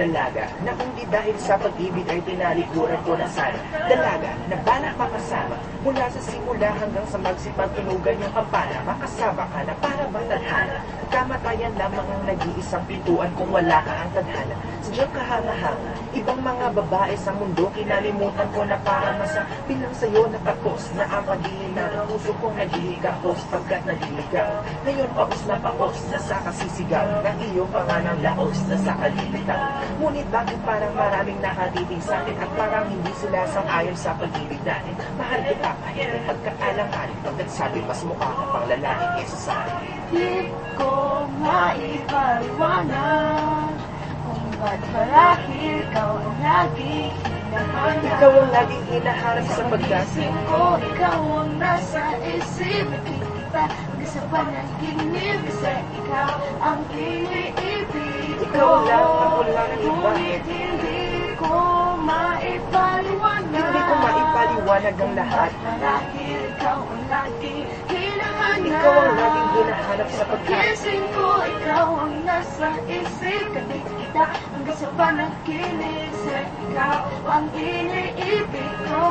dalaga na kung di dahil sa pag-ibig ay tinalikuran ko na sana. Dalaga na balak makasama mula sa simula hanggang sa magsipagtunugan yung kampana. Makasama ka na para bang tadhana. Kamatayan lamang ang nag-iisang pintuan kung wala ka ang tadhana. Sadyang kahanga-hanga, ibang mga babae sa mundo kinalimutan ko na para masa bilang sa'yo natapos na ang pag-iina ng puso kong naghihigaos pagkat nagliligaw. Ngayon paus na sa kasisigaw ng iyong panganang laos na sa kalilitaw. Ngunit bakit parang maraming nakatiting sa akin at parang hindi sila sang-ayon sa pag-ibig natin? Mahal kita kahit may pagkaalang-aling pag nagsabi mas mukha ka pang lalaki kesa sa akin. Di ko maipaliwanag kung ba't marahil ikaw ang laging hinahanap. Ikaw ang laging hinaharap sa pagdating ko. Ikaw ang nasa isip, nakikita sa panaginip kasi ikaw ang iniibig ko. Ikaw lang, ako lang ang iba. Ngunit hindi ko maipaliwanag. Hindi ko maipaliwanag ang lahat. Marahil ikaw ang laging hinahanap. Ikaw ang laging hinahanap sa pagdating Gising ko, ikaw ang nasa isip, nakikita hanggang sa panaginip kasi ikaw ang iniibig ko.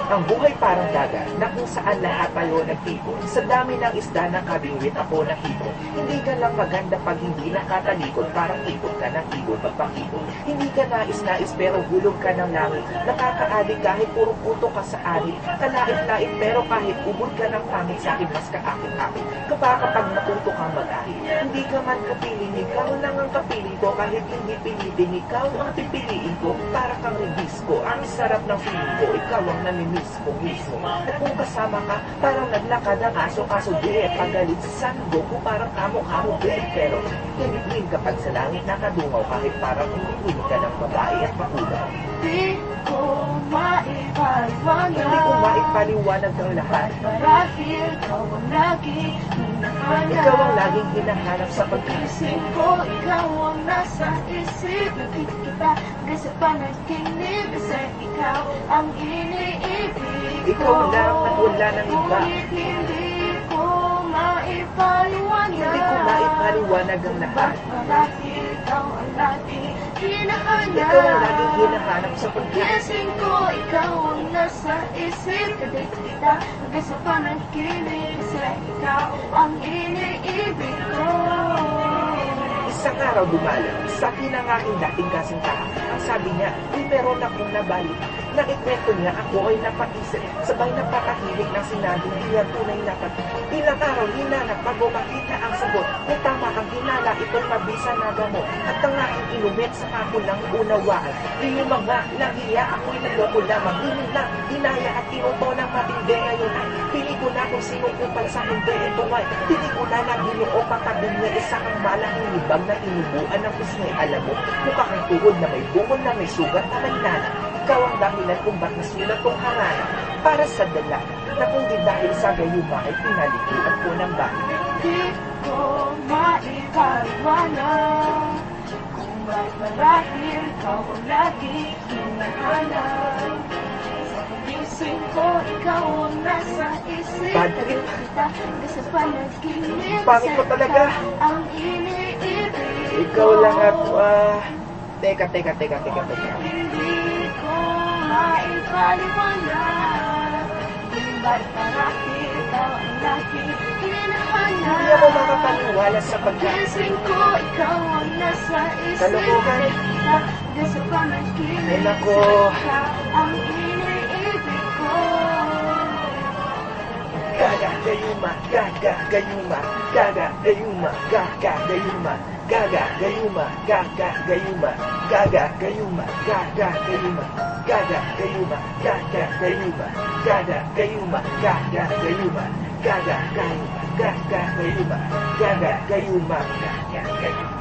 Ang buhay parang dagat na kung saan lahat tayo nagtipon. Sa dami ng isda na kabingwit ako nakipon. Hindi ka lang maganda pag hindi nakatalikod. Parang ikot ka ng ibon pagpakipon. Hindi ka nais-nais pero hulog ka ng langit. Nakakaadik kahit puro puto ka sa anit. Kalait-lait pero kahit ubod ka ng pangit sa akin mas kaakit-akit. Kapag natuto kang mag-ahit. Hindi ka man kapiling, ikaw lang ang kapiling ko. Kahit hindi pilitin, ikaw ang pipiliin ko. Para kang ribisco. Ang sarap ng feeling ko, ikaw ang namimiss ko mismo. At kung kasama ka, parang naglakad ang aso, kaso di pagalit sa sando ko, parang kamo-kamo pero tinipin kapag sa langit nakadungaw kahit parang umuwi ka ng babae at makulay. Di ko maipaliwanag. Hindi ko maipaliwanag ang lahat. Marahil ikaw ang laging hinahanap. Ikaw ang laging hinahanap sa pagkising Gising ko, ikaw ang nasa isip, nakikita hanggang sa panaginip kasi ikaw ang iniibig ko. Ikaw lang at wala ng iba. Ngunit hindi ko maipaliwanag. Hindi ko maipaliwanag ang lahat. Marahil ikaw ang laging hinahanap. Ikaw ang laging hinahanap sa pagkising. Gising ko, ikaw ang nasa isip, nakikita hanggang sa panaginip kasi ikaw ang iniibig ko. Isang araw dumalang, sa akin ang aking dating kasintahan. Ang sabi niya, may meron akong nabalik. Nakikwento niya, ako ay napaisip. Sabay napakahilig ng sinabing diyan tunay na pag. Ilang araw hinanap bago makita ang sagot. Kung tama ang hinala, ito'y mabisa na gamot. At ang aking inumit sa ako lang unawaan. Yung mga nahiya, ako'y nagloko lamang. Inom lang, hinaya at tinuto ng matindi ngayon. Pili ko na kung sino kupal sa hindi ito ngay. Pili ko na ng ginoo patabing niya isa kang malaking libag na inubuan ng pisngi. Alam mo, mukha kang tuhod na may bungol na may sugat na may nana. Ikaw ang dahilan kung ba't nasulat kong harana. Para sa dala, na kung di dahil sa gayuma ay pinalikuan ko ng bakit. Di ko maipaliwanag kung ba't marahil ikaw ang laging hinahanap. Sa pagising ko, ikaw ang nasa isip. Bad trip. Nakikita hanggang sa panaginip Pangit ko talaga. ikaw ang iniibig ko. Ikaw lang at, teka. Hindi ko maipaliwanag kung ba't marahil ikaw ang laging hinahanap. Hindi ako makapaniwala sa pagkakas. Gising ko, ikaw ang nasa isip. Kalokohan. Nakikita hanggang sa panaginip. Ay, nako. Ikaw ang iniibig ko. Gaga, gayuma, gaga, gayuma, gaga, gayuma, gaga, gayuma, gaga, gayuma, gaga, gayuma, gaga, gayuma, gaga, gayuma, gaga, gayuma, gaga, gayuma, gaga, gayuma, gaga, gayuma, gaga, gayuma, gaga, gayuma, gaga, gayuma, gaga, gayuma.